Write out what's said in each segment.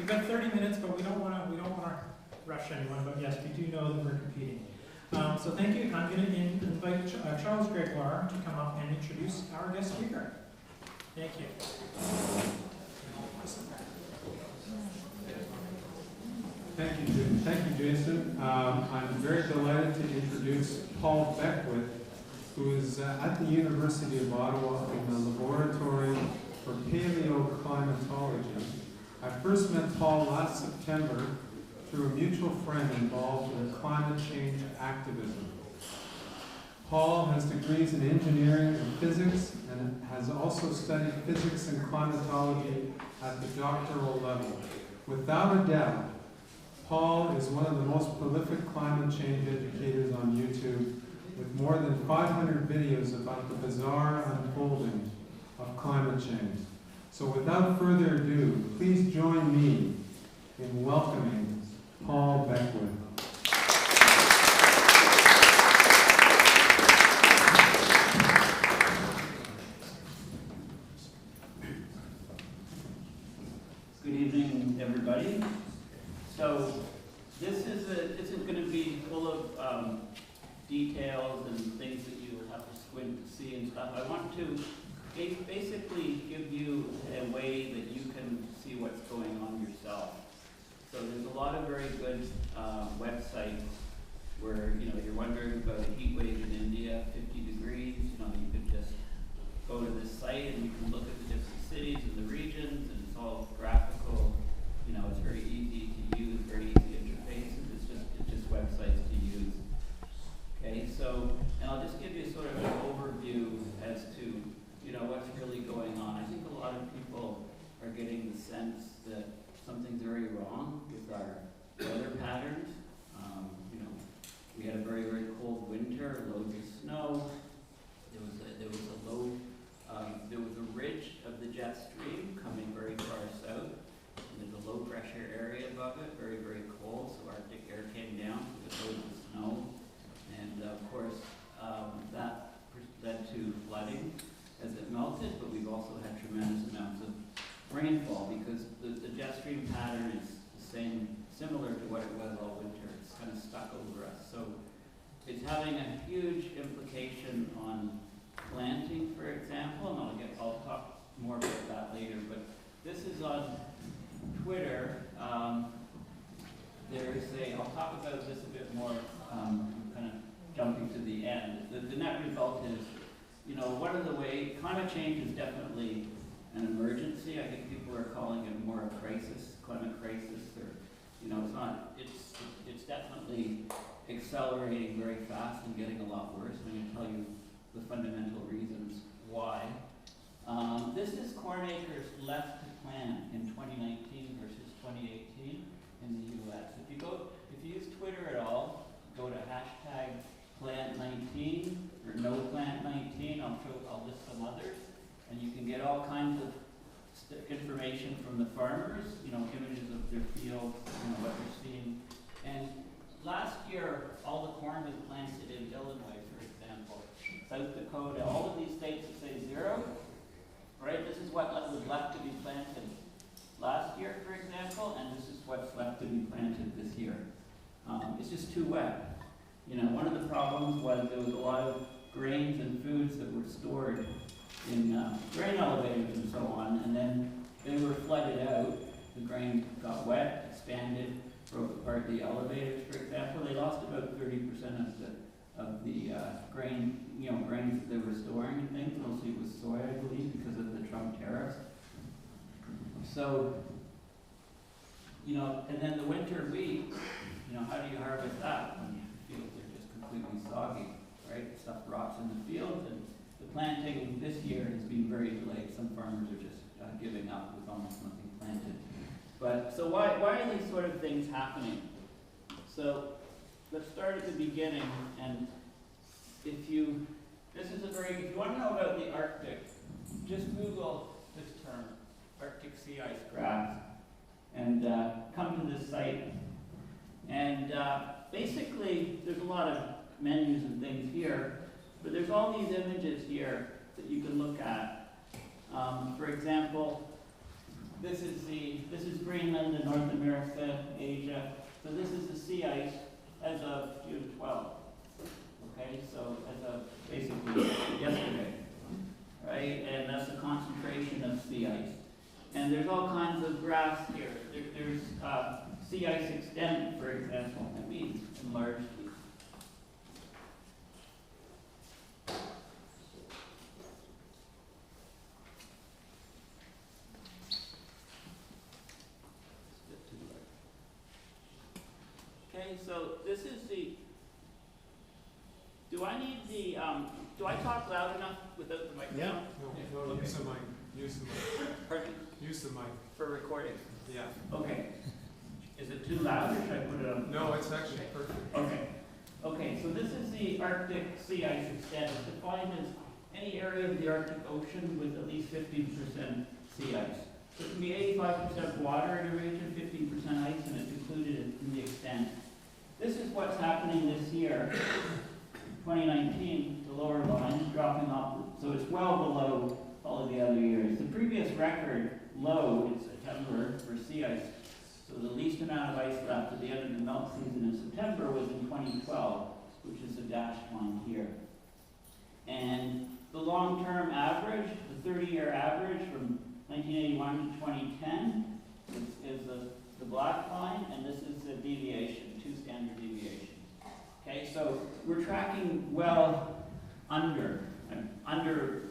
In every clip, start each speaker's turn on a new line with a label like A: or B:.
A: we've got 30 minutes, but we don't want to rush anyone. But yes, we do know that we're competing. So thank you. I'm going to invite Charles Gregoire to come up and introduce our guest speaker. Thank you.
B: Thank you, Jason. I'm very delighted to introduce Paul Beckwith, who is at the University of Ottawa in the Laboratory for Paleoclimatology. I first met Paul last September through a mutual friend involved in climate change activism. Paul has degrees in engineering and physics and has also studied physics and climatology at the doctoral level. Without a doubt, Paul is one of the most prolific climate change educators on YouTube, with more than 500 videos about the bizarre unfolding of climate change. So without further ado, please join me in welcoming Paul Beckwith.
C: Good evening, everybody. So this isn't going to be full of details and things that you will have to squint to see and stuff. I want to basically give you a way that you can see what's going on yourself. So there's a lot of very good websites where you're wondering about a heat wave in India, 50 degrees. You could just go to this site and you can look at the different cities and the regions, and it's all graphical. It's very easy to use, very easy interfaces. It's just websites to use. Okay, so and I'll just give you sort of an overview as to what's really going on. I think a lot of people are getting the sense that something's very wrong with our weather patterns. We had a very, very cold winter, loads of snow. There was a ridge of the jet stream coming very far south. And there's a low pressure area above it, very, very cold. So Arctic air came down with loads of snow, and of course that led to flooding as it melted. But we've also had tremendous amounts of rainfall because the jet stream pattern is similar to what it was all winter. It's kind of stuck over us. So it's having a huge implication on planting, for example, and I'll talk more about that later. But this is on Twitter. I'll talk about this a bit more, kind of jumping to the end. The net result is, one of the ways, climate change is definitely an emergency. I think people are calling it more a crisis, climate crisis, or, it's not, it's definitely accelerating very fast and getting a lot worse. I'm going to tell you the fundamental reasons why. This is corn acres left to plant in 2019 versus 2018 in the U.S. If you use Twitter at all, go to #plant19 or #noplant19. I'll list some others, and you can get all kinds of information from the farmers. Images of their fields, what they're seeing. And last year, all the corn was planted in Illinois, for example, South Dakota, all of these states that say 0. Right? This is what was left to be planted last year, for example, and this is what's left to be planted this year. It's just too wet. One of the problems was there was a lot of grains and foods that were stored in grain elevators and so on, and then they were flooded out. The grain got wet, expanded, broke apart the elevators, for example. They lost about 30% of the grain, grains that they were storing and things. Mostly it was soy, I believe, because of the Trump tariffs. So, and then the winter wheat, how do you harvest that when the fields are just completely soggy, right? Stuff rots in the fields, and the planting this year has been very delayed. Some farmers are just giving up with almost nothing planted. But so why are these sort of things happening? So let's start at the beginning, and if you want to know about the Arctic, just Google this term, Arctic sea ice graphs, and come to this site. And basically, there's a lot of menus and things here, but there's all these images here that you can look at. For example, this is Greenland and North America, Asia. So this is the sea ice as of June 12th. Okay, so as of basically yesterday, right? And that's the concentration of sea ice. And there's all kinds of graphs here. There's sea ice extent, for example. Let me enlarge these. Okay, so this is the, do I need the, do I talk loud enough without the microphone?
B: No,
C: Okay.
B: use the mic. Use the mic.
C: Pardon?
B: Use the mic.
C: For recording?
B: Yeah.
C: Okay. Is it too loud or should I put it on?
B: No, it's actually perfect.
C: Okay. Okay, so this is the Arctic sea ice extent. It's defined as any area of the Arctic Ocean with at least 15% sea ice. So it can be 85% water in a region, 15% ice, and it's included in the extent. This is what's happening this year. 2019, the lower line is dropping off, so it's well below all of the other years. The previous record low in September for sea ice, so the least amount of ice left at the end of the melt season in September was in 2012, which is the dashed line here. And the long-term average, the 30-year average from 1981 to 2010 is the black line, and this is the deviation, 2 standard deviations. Okay, so we're tracking well under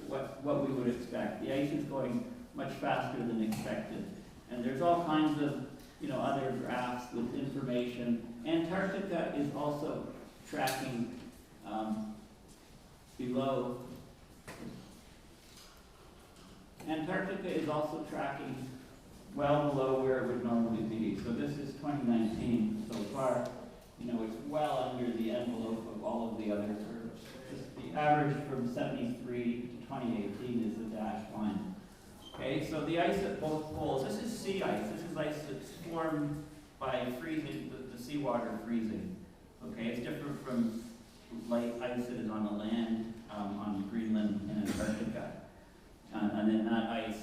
C: what we would expect. The ice is going much faster than expected. And there's all kinds of, other graphs with information. Antarctica is also tracking below. Antarctica is also tracking well below where it would normally be. So this is 2019 so far. It's well under the envelope of all of the other curves. Just the average from 73 to 2018 is the dashed line. Okay, so the ice at both poles, this is sea ice. This is ice that's formed by freezing, the seawater freezing. Okay, it's different from light ice that is on the land, on Greenland and Antarctica. And then that ice,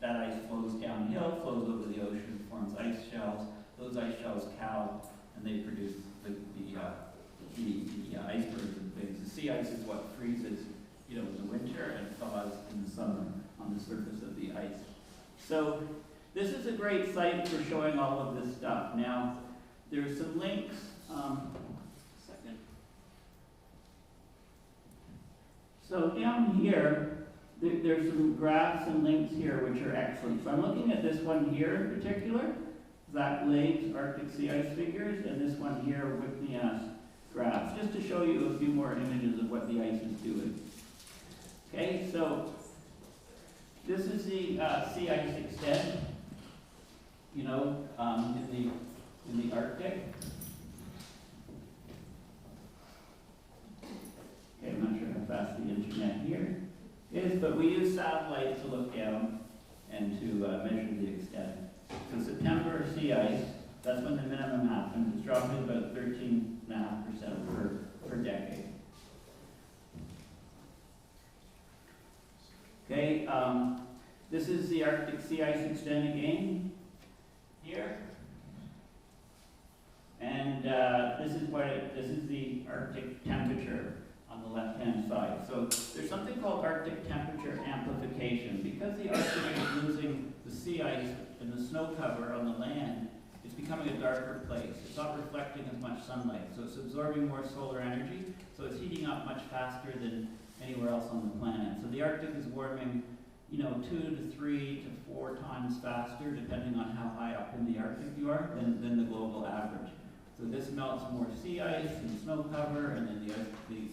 C: that ice flows downhill, flows over the ocean, forms ice shells. Those ice shells cow, and they produce the icebergs and things. The sea ice is what freezes, in the winter and thaws in the summer on the surface of the ice. So this is a great site for showing all of this stuff. Now, there's some links. So down here, there's some graphs and links here which are excellent. So I'm looking at this one here in particular, Zach Lade's Arctic sea ice figures, and this one here, Whitney's graphs, just to show you a few more images of what the ice is doing. Okay, so this is the sea ice extent, in the Arctic. Okay, I'm not sure how fast the internet here is, but we use satellite to look down and to measure the extent. So September sea ice, that's when the minimum happens. It's dropping about 13.5% per decade. Okay, this is the Arctic sea ice extent again here. And this is the Arctic temperature on the left-hand side. So there's something called Arctic temperature amplification. Because the Arctic is losing the sea ice and the snow cover on the land, it's becoming a darker place. It's not reflecting as much sunlight, so it's absorbing more solar energy, so it's heating up much faster than anywhere else on the planet. So the Arctic is warming, 2 to 3 to 4 times faster, depending on how high up in the Arctic you are, than the global average. So this melts more sea ice and snow cover, and then the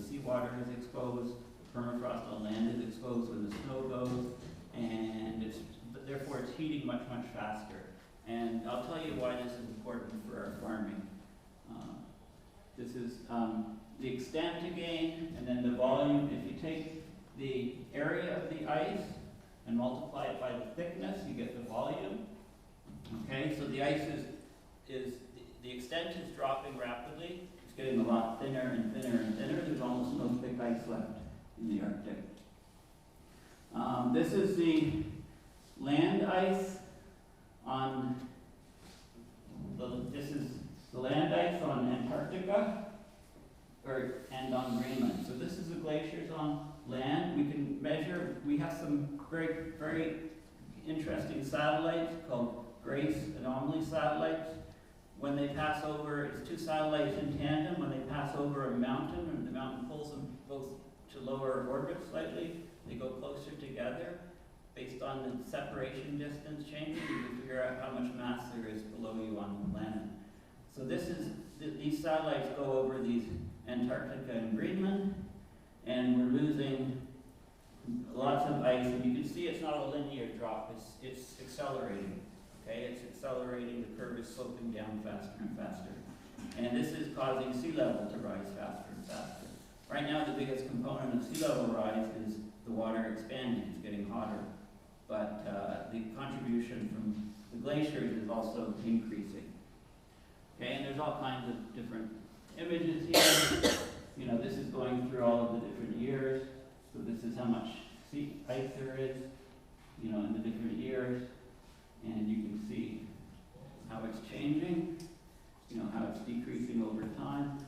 C: seawater is exposed, permafrost on land is exposed when the snow goes, and therefore it's heating much, much faster. And I'll tell you why this is important for our farming. This is the extent again, and then the volume. If you take the area of the ice and multiply it by the thickness, you get the volume. Okay, so the ice the extent is dropping rapidly. It's getting a lot thinner and thinner and thinner. There's almost no thick ice left in the Arctic. This is the land ice on this is the land ice on Antarctica and on Greenland. So this is the glaciers on land. We can measure, we have some very, very interesting satellites called Grace anomaly satellites. When they pass over, it's two satellites in tandem. When they pass over a mountain, and the mountain pulls them both to lower orbit slightly, they go closer together. Based on the separation distance changing, you can figure out how much mass there is below you on the planet. So this is, these satellites go over these Antarctica and Greenland, and we're losing lots of ice, and you can see it's not a linear drop, it's accelerating. Okay, it's accelerating, the curve is sloping down faster and faster. And this is causing sea level to rise faster and faster. Right now, the biggest component of sea level rise is the water expanding, it's getting hotter. But the contribution from the glaciers is also increasing. Okay, and there's all kinds of different images here. You know, this is going through all of the different years. So this is how much sea ice there is, you know, in the different years. And you can see how it's changing, you know, how it's decreasing over time.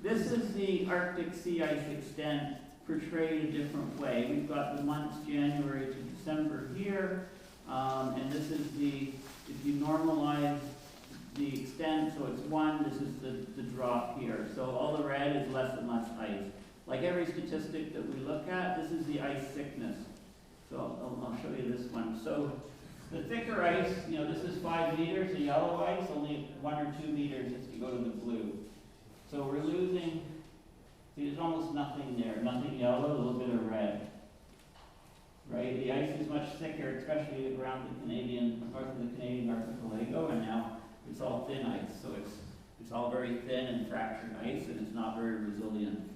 C: This is the Arctic sea ice extent portrayed a different way. We've got the months January to December here, and this is the, if you normalize the extent, so it's 1, this is the drop here. So all the red is less and less ice. Like every statistic that we look at, this is the ice thickness. So I'll show you this one. So the thicker ice, you know, this is 5 meters, the yellow ice, only 1 or 2 meters if you go to the blue. So we're losing, see, there's almost nothing there, nothing yellow, a little bit of red. Right, the ice is much thicker, especially around the north of the Canadian archipelago, and now it's all thin ice, so it's all very thin and fractured ice, and it's not very resilient.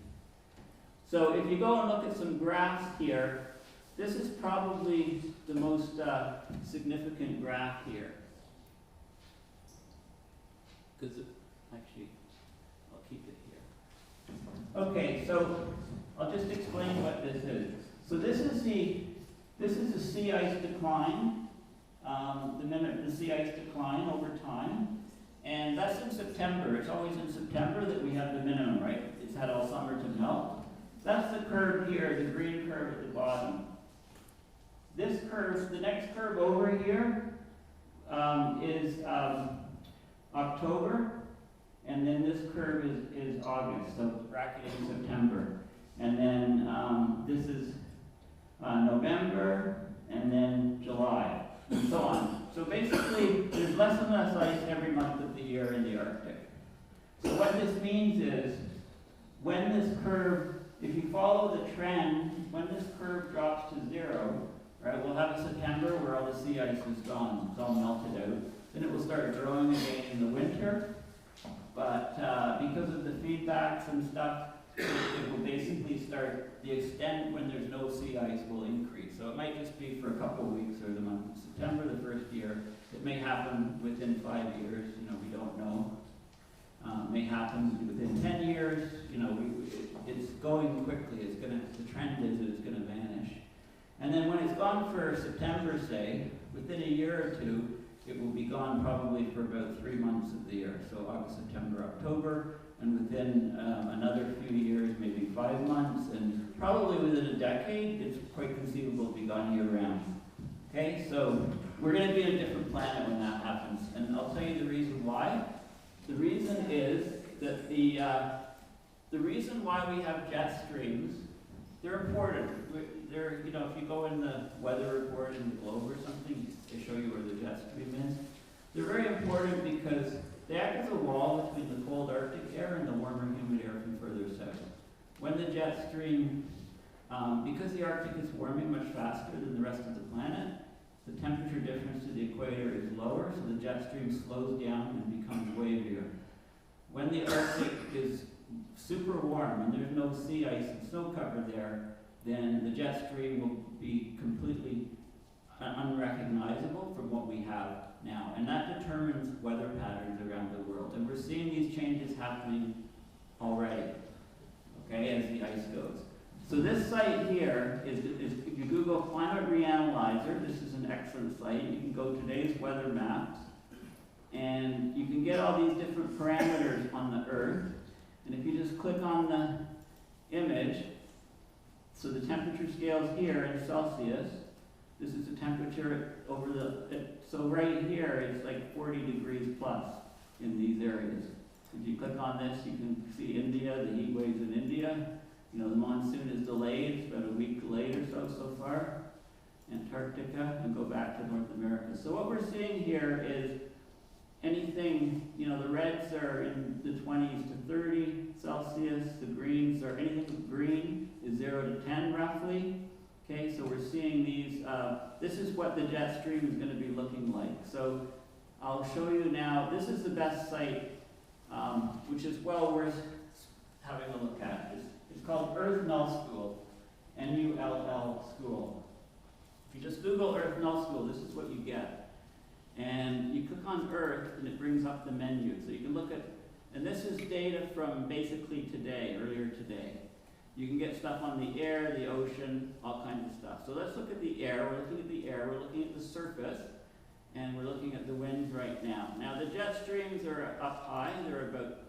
C: So if you go and look at some graphs here, this is probably the most significant graph here. Because actually, I'll keep it here. Okay, so I'll just explain what this is. So this is the sea ice decline, the sea ice decline over time, and that's in September. It's always in September that we have the minimum, right? It's had all summer to melt. That's the curve here, the green curve at the bottom. This curve, the next curve over here is October, and then this curve is August, so bracketing September. And then this is November, and then July, and so on. So basically, there's less and less ice every month of the year in the Arctic. So what this means is, when this curve, if you follow the trend, when this curve drops to 0, right, we'll have a September where all the sea ice is gone, it's all melted out. Then it will start growing again in the winter, but because of the feedbacks and stuff, it will basically start, the extent when there's no sea ice will increase. So it might just be for a couple of weeks or the month of September, the first year. It may happen within 5 years, you know, we don't know. It may happen within 10 years, you know, it's going quickly. It's gonna, the trend is that it's gonna vanish. And then when it's gone for September, say, within a year or two, it will be gone probably for about 3 months of the year. So August, September, October. And within another few years, maybe 5 months, and probably within a decade, it's quite conceivable to be gone year-round. Okay, so we're going to be on a different planet when that happens, and I'll tell you the reason why. The reason is that the reason why we have jet streams, they're important. They're, you know, if you go in the weather report in the Globe or something, they show you where the jet stream is. They're very important because they act as a wall between the cold Arctic air and the warmer, humid air from further south. When the jet stream, because the Arctic is warming much faster than the rest of the planet, the temperature difference to the equator is lower, so the jet stream slows down and becomes wavier. When the Arctic is super warm and there's no sea ice and snow cover there, then the jet stream will be completely unrecognizable from what we have now. And that determines weather patterns around the world. And we're seeing these changes happening already, okay, as the ice goes. So this site here is if you Google climate reanalyzer, this is an an excellent site. You can go today's weather maps, and you can get all these different parameters on the Earth. And if you just click on the image, so the temperature scales here in Celsius. This is the temperature over so right here it's like 40 degrees plus in these areas. If you click on this, you can see India, the heat waves in India. You know, the monsoon is delayed, it's about a week delayed or so far. Antarctica, and go back to North America. So what we're seeing here is anything, you know, the reds are in the 20s to 30 Celsius, the greens are, anything green is 0 to 10 roughly. Okay, so we're seeing these, this is what the jet stream is going to be looking like. So I'll show you now, this is the best site, which is well worth having a look at. It's called Earth Null School, N-U-L-L School. If you just Google Earth Null School, this is what you get. And you click on Earth, and it brings up the menu. So you can look at, and this is data from basically today, earlier today. You can get stuff on the air, the ocean, all kinds of stuff. So let's look at the air. We're looking at the air, we're looking at the surface, and we're looking at the winds right now. Now the jet streams are up high, they're about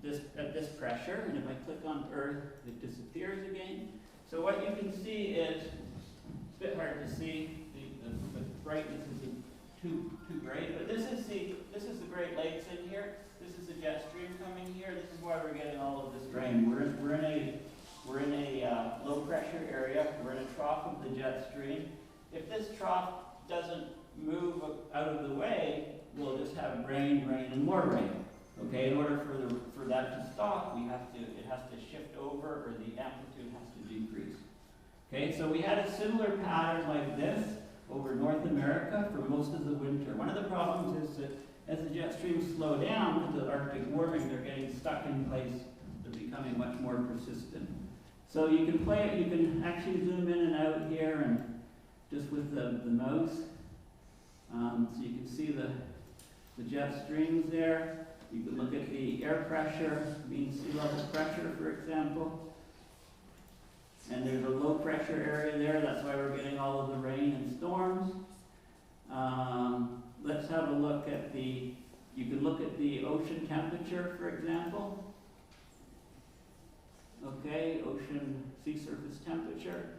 C: this, at this pressure, and if I click on Earth, it disappears again. So what you can see is, it's a bit hard to see, the brightness isn't too great, but this is the Great Lakes in here. This is the jet stream coming here. This is why we're getting all of this rain. We're in a low pressure area. We're in a trough of the jet stream. If this trough doesn't move out of the way, we'll just have rain, and more rain. Okay, in order for that to stop, it has to shift over, or the amplitude has to decrease. Okay, so we had a similar pattern like this over North America for most of the winter. One of the problems is that as the jet streams slow down with the Arctic warming, they're getting stuck in place. They're becoming much more persistent. So you can play it, you can actually zoom in and out here, and just with the mouse. So you can see the jet streams there. You can look at the air pressure, mean sea level pressure, for example. And there's a low pressure area there, that's why we're getting all of the rain and storms. Let's have a look at you can look at the ocean temperature, for example. Okay, ocean sea surface temperature.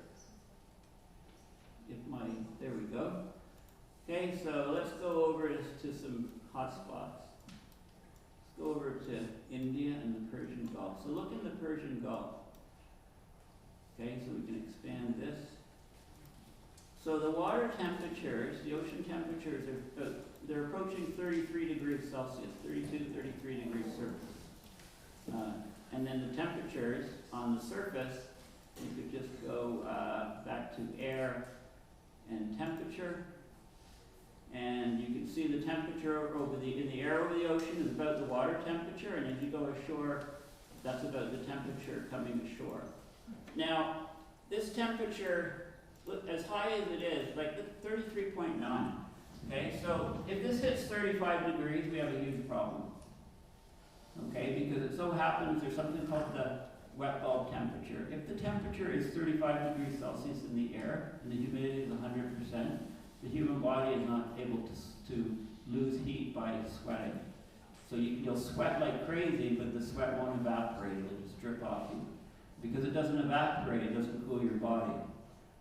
C: There we go. Okay, so let's go over to some hot spots. Let's go over to India and the Persian Gulf. So look in the Persian Gulf. Okay, so we can expand this. So the water temperatures, the ocean temperatures, they're approaching 33 degrees Celsius, 32 to 33 degrees surface. And then the temperatures on the surface, you could just go back to air and temperature. And you can see the temperature in the air over the ocean is about the water temperature, and as you go ashore, that's about the temperature coming ashore. Now, this temperature, as high as it is, like 33.9, okay? So if this hits 35 degrees, we have a huge problem, okay? Because it so happens there's something called the wet bulb temperature. If the temperature is 35 degrees Celsius in the air and the humidity is 100%, the human body is not able to lose heat by sweating. So you'll sweat like crazy, but the sweat won't evaporate, it'll just drip off you. Because it doesn't evaporate, it doesn't cool your body.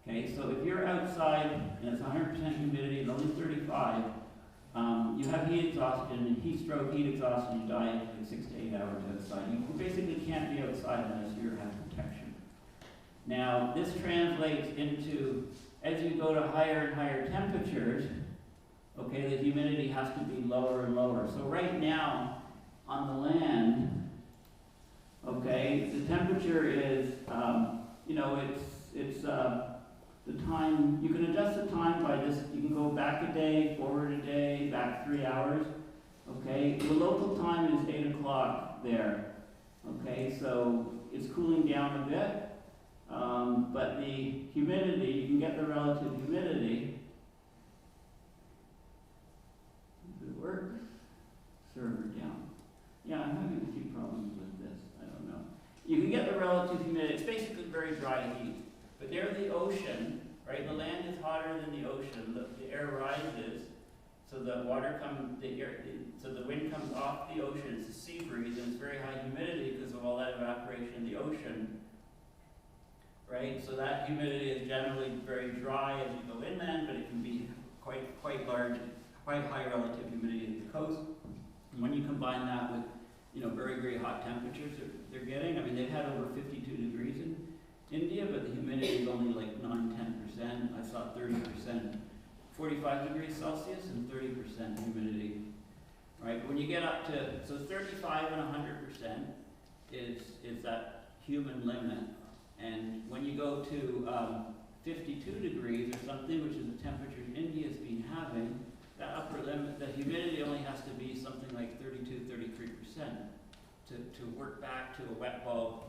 C: Okay, so if you're outside and it's 100% humidity, it's only 35, you have heat exhaustion, heat stroke, heat exhaustion, you die in like 6 to 8 hours outside. You basically can't be outside unless you have protection. Now, this translates into, as you go to higher and higher temperatures, okay, the humidity has to be lower and lower. So right now, on the land, okay, the temperature is, it's the time, you can adjust the time by this, you can go back a day, forward a day, back 3 hours, okay? The local time is 8 o'clock there, okay? So it's cooling down a bit, but the humidity, you can get the relative humidity. Does it work? Server down. Yeah, I'm having a few problems with this, I don't know. You can get the relative humidity, it's basically very dry heat. But there's the ocean, right? The land is hotter than the ocean. So the water comes, so the wind comes off the ocean, it's a sea breeze, and it's very high humidity because of all that evaporation in the ocean, right? So that humidity is generally very dry as you go inland, but it can be quite large, quite high relative humidity at the coast. And when you combine that with, very hot temperatures they're getting, I mean, they've had over 52 degrees in India, but the humidity is only like 9–10%. I saw 30%. 45 degrees Celsius and 30% humidity, right? When you get up to, so 35 and 100% is that human limit. And when you go to 52 degrees or something, which is the temperature India's been having, that upper limit, the humidity only has to be something like 32–33% to work back to a wet bulb,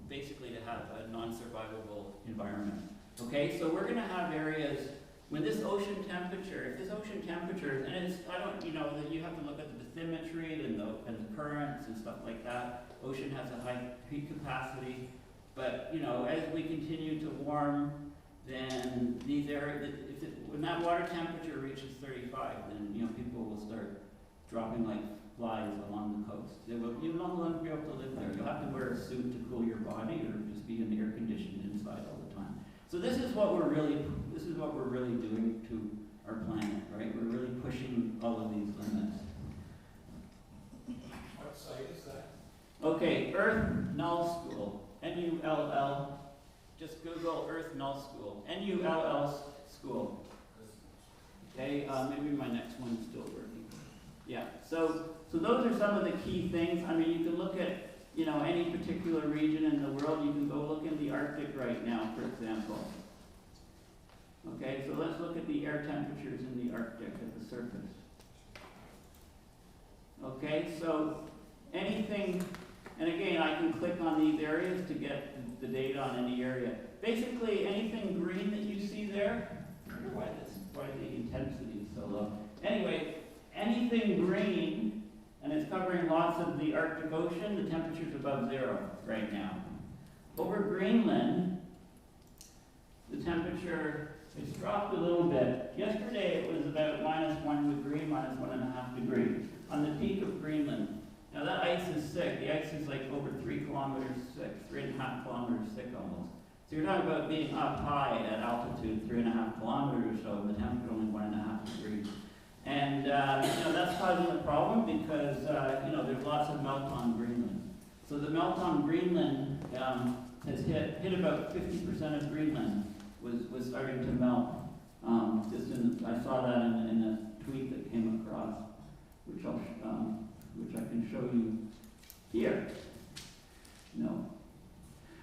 C: basically to have a non-survivable environment. Okay, so we're going to have areas. When this ocean temperature, if this ocean temperature, and it's, that you have to look at the bathymetry and the currents and stuff like that. Ocean has a high heat capacity, but as we continue to warm, then these areas, when that water temperature reaches 35, then people will start dropping like flies along the coast. You'll no longer be able to live there. You'll have to wear a suit to cool your body, or just be in air conditioned inside all the time. So this is what we're really doing to our planet, right? We're really pushing all of these limits.
D: What site is that?
C: Okay, Earth Null School, N-U-L-L. Just Google Earth Null School, N-U-L-L School. Okay, maybe my next one's still working. Yeah. So those are some of the key things. I mean, you can look at any particular region in the world. You can go look in the Arctic right now, for example. Okay, so let's look at the air temperatures in the Arctic at the surface. Okay, so anything, and again, I can click on these areas to get the data on any area. Basically, anything green that you see there, I wonder why the intensity is so low. Anyway, anything green, and it's covering lots of the Arctic Ocean, the temperature's above 0 right now. Over Greenland, the temperature has dropped a little bit. Yesterday it was about -1 degree, -1.5 degrees on the peak of Greenland. Now that ice is thick. The ice is like over 3 kilometers thick, 3.5 kilometers thick almost. So you're talking about being up high at altitude, 3.5 kilometers or so, and the temperature only 1.5 degrees. And that's causing a problem because there's lots of melt on Greenland. So the melt on Greenland has hit about 50% of Greenland was starting to melt. I saw that in a tweet that came across, which I can show you here. No.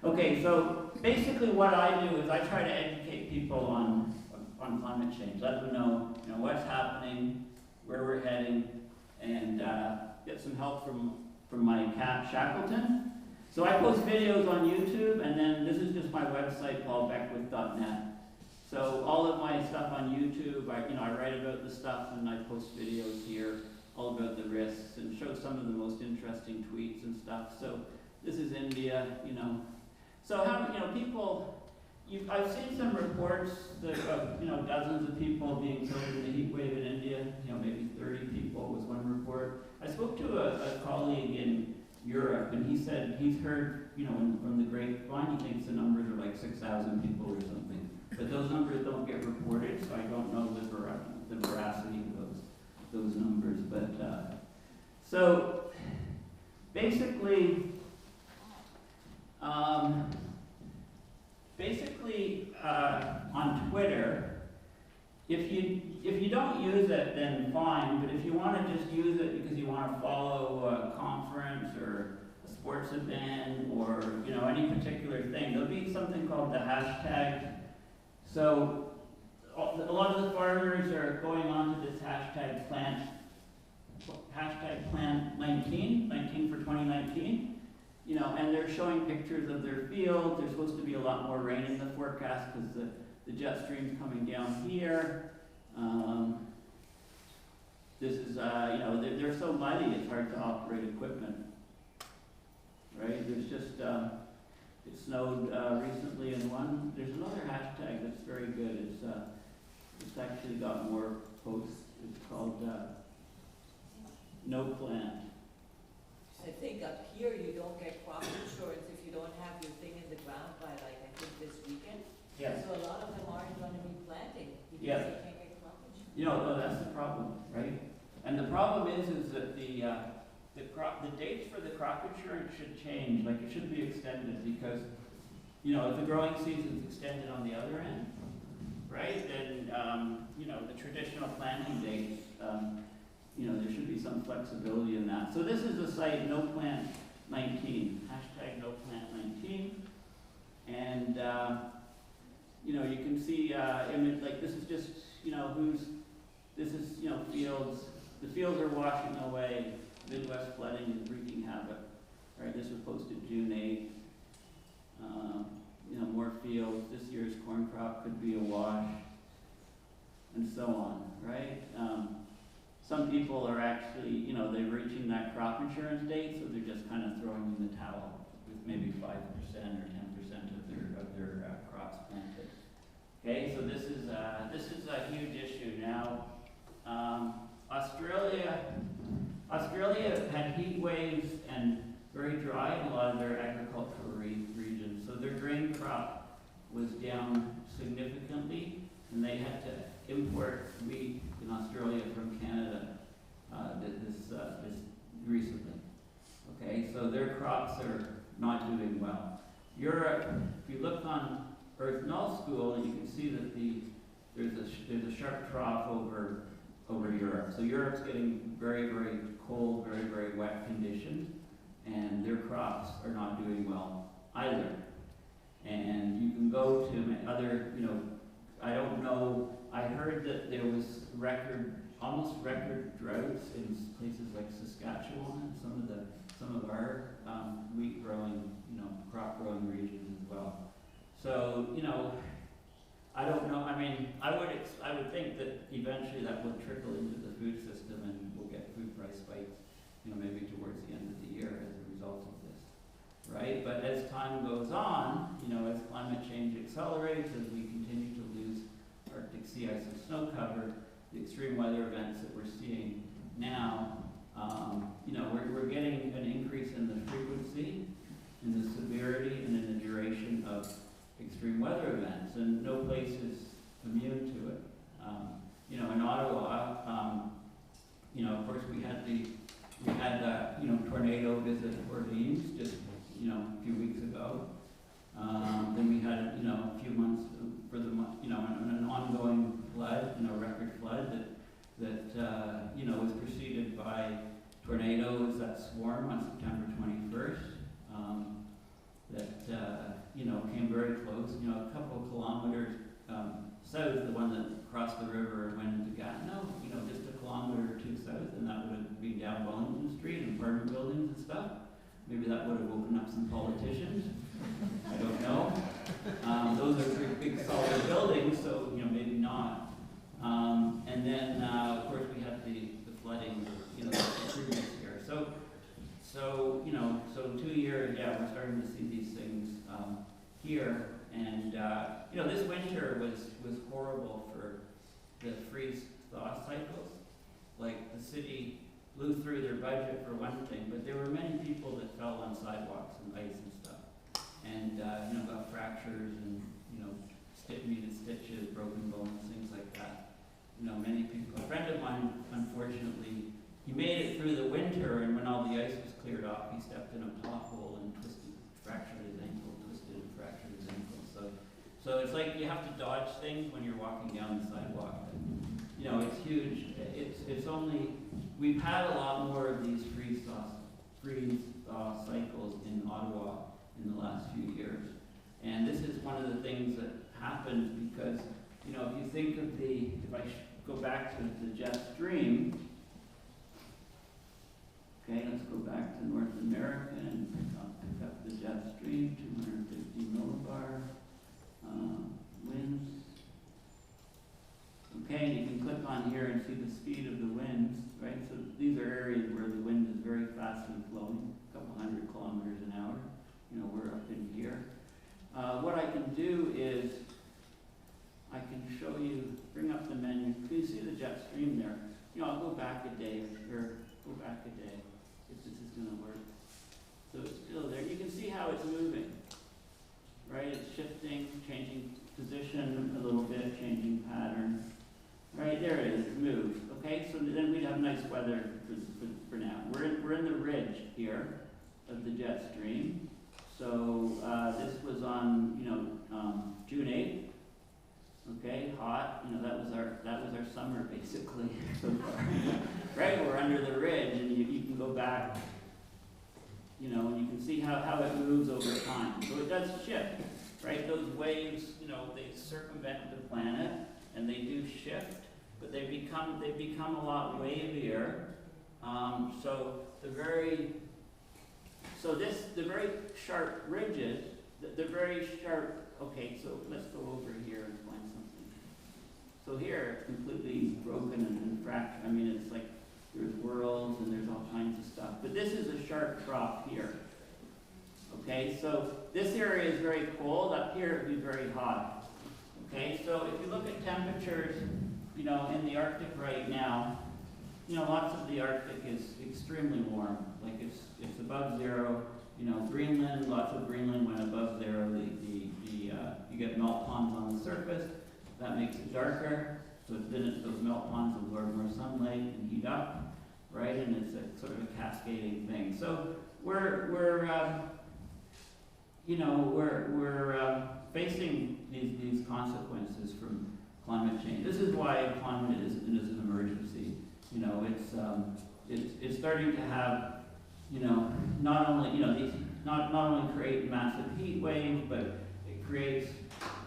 C: Okay, so basically what I do is I try to educate people on climate change, let them know what's happening, where we're heading, and get some help from my cat Shackleton. So I post videos on YouTube, and then this is just my website, paulbeckwith.net. So all of my stuff on YouTube, I write about the stuff, and I post videos here all about the risks and show some of the most interesting tweets and stuff. So this is India, So how people. I've seen some reports that of dozens of people being killed in the heat wave in India. Maybe 30 people was one report. I spoke to a colleague in Europe, and he said he's heard, from the grapevine, he thinks the numbers are like 6,000 people or something. But those numbers don't get reported, so I don't know the veracity of those numbers. But so basically. On Twitter, if you don't use it, then fine. But if you want to just use it because you want to follow a conference or a sports event or any particular thing, there'll be something called the hashtag. So a lot of the farmers are going on to this hashtag plant 19 for 2019. And they're showing pictures of their field. There's supposed to be a lot more rain in the forecast because the jet stream's coming down here. This is, they're so muddy, it's hard to operate equipment. Right? There's just, it snowed recently in one. There's another hashtag that's very good. It's actually got more posts It's called No Plant.
D: I think up here you don't get crop insurance if you don't have your thing in the ground by like, I think this weekend.
C: Yes.
D: So a lot of them aren't gonna be planting because
C: Yeah.
D: they can't get crop insurance.
C: You know, no, that's the problem, right? And the problem is that the dates for the crop insurance should change, like it should be extended because, you know, if the growing season's extended on the other end, right, then, you know, the traditional planting dates, you know, there should be some flexibility in that. So this is the site, No Plant 19, hashtag No Plant 19. And, you know, you can see image, like this is just, you know, this is, you know, fields. The fields are washing away. Midwest flooding is wreaking havoc. Right, this was posted June 8th. You know, more fields. This year's corn crop could be a wash, and so on, right? Some people are actually, you know, they're reaching that crop insurance date, so they're just kind of throwing in the towel with maybe 5% or 10% of their crops planted. Okay, so this is a huge issue now. Australia had heat waves and very dry in a lot of their agricultural regions, so their grain crop was down significantly, and they had to import wheat in Australia from Canada this recently. Okay, so their crops are not doing well. Europe, if you look on Earth Null School, you can see that there's a sharp trough over Europe. So Europe's getting very, very cold, very, very wet conditions, and their crops are not doing well either. And you can go to other, you know, I don't know, I heard that there was almost record droughts in places like Saskatchewan and some of our wheat growing, you know, crop growing regions as well. So, you know, I don't know. I mean, I would think that eventually that will trickle into the food system, and we'll get food price spikes, you know, maybe towards the end of the year as a result of this, right? But as time goes on, you know, as climate change accelerates, as we continue to lose Arctic sea ice and snow cover, the extreme weather events that we're seeing now, you know, we're getting an increase in the frequency, in the severity, and in the duration of extreme weather events, and no place is immune to it. You know, in Ottawa, you know, of course we had you know, tornado visit Orleans just, you know, a few weeks ago. Then we had, you know, a few months for you know, an ongoing flood, you know, record flood that you know, was preceded by tornadoes that swarm on September 21st. That you know, came very close, you know, a couple of kilometers south, the one that crossed the river and went into Gatineau, you know, just a kilometer or two south, and that would have been down Wellington Street and apartment buildings and stuff. Maybe that would have woken up some politicians. I don't know. Those are pretty big solid buildings, so, you know, maybe not. And then, of course, we had the flooding, you know, the previous year. So, you know, so in 2 years, yeah, we're starting to see these things here. And, you know, this winter was horrible for the freeze-thaw cycles. Like, the city blew through their budget for one thing, but there were many people that fell on sidewalks and ice and stuff. And, you know, got fractures and, you know, needed stitches, broken bones, things like that. You know, many people. A friend of mine, unfortunately, he made it through the winter, and when all the ice was cleared off, he stepped in a pothole and fractured his ankle, twisted and fractured his ankle. So it's like you have to dodge things when you're walking down the sidewalk. And, you know, it's huge. It's only, we've had a lot more of these freeze-thaw cycles in Ottawa in the last few years. And this is one of the things that happens because, you know, if you think of if I go back to the jet stream, okay, let's go back to North America and pick up the jet stream, 250 millibar winds. Okay, and you can click on here and see the speed of the winds, right? So these are areas where the wind is very fast and flowing, a couple hundred kilometers an hour. You know, we're up in here. What I can do is I can show you, bring up the menu. Can you see the jet stream there? I'll go back a day, or go back a day, if this is gonna work. So it's still there. You can see how it's moving, right? It's shifting, changing position a little bit, changing pattern. Right, there it is, it moved. Okay, so then we'd have nice weather for now. We're in the ridge here of the jet stream. So this was on, June 8th. Okay, hot. That was our summer basically so far. Right, we're under the ridge, and you can go back, and you can see how it moves over time. So it does shift, right? Those waves, they circumvent the planet, and they do shift, but they become a lot wavier. So the very sharp ridges, the very sharp. Okay, so let's go over here and find something. So here it's completely broken and fractured. I mean, it's like there's whirls and there's all kinds of stuff. But this is a sharp drop here. Okay, so this area is very cold. Up here it would be very hot. Okay, so if you look at temperatures, in the Arctic right now, lots of the Arctic is extremely warm. Like it's above zero. Greenland, lots of Greenland went above zero. You get melt ponds on the surface. That makes it darker. So then those melt ponds absorb more sunlight and heat up, right? And it's a sort of a cascading thing. So we're facing these consequences from climate change. This is why climate is an emergency. It's starting to have, not only create massive heat waves, but it creates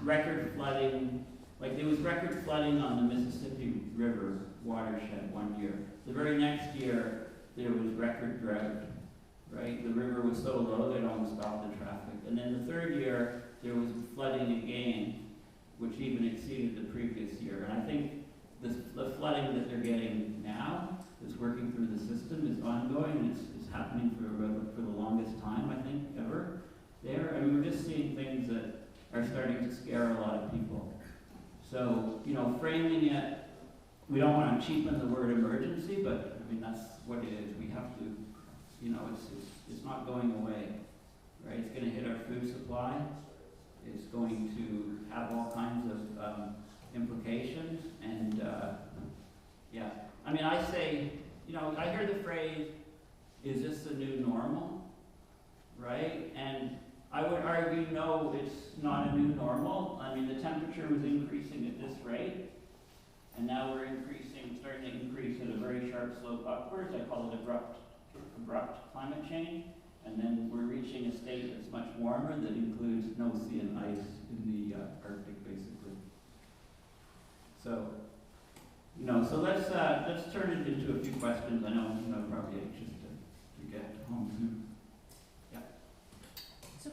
C: record flooding. Like there was record flooding on the Mississippi River watershed one year. The very next year, there was record drought, right? The river was so low that it almost stopped the traffic. And then the third year, there was flooding again, which even exceeded the previous year. And I think the flooding that they're getting now, that's working through the system, is ongoing. It's happening for the longest time, I think, ever there. I mean, we're just seeing things that are starting to scare a lot of people. So, framing it, we don't want to cheapen the word emergency, but I mean, that's what it is. We have to, it's not going away, right? It's going to hit our food supply. It's going to have all kinds of implications, and yeah. I mean, I say, I hear the phrase, is this the new normal, right? And I would argue, no, it's not a new normal. I mean, the temperature was increasing at this rate, and now we're starting to increase at a very sharp slope upwards. I call it abrupt climate change. And then we're reaching a state that's much warmer that includes no sea and ice in the Arctic, basically. So, so let's turn it into a few questions. I know I'm probably anxious to get home soon. Yeah.
E: So,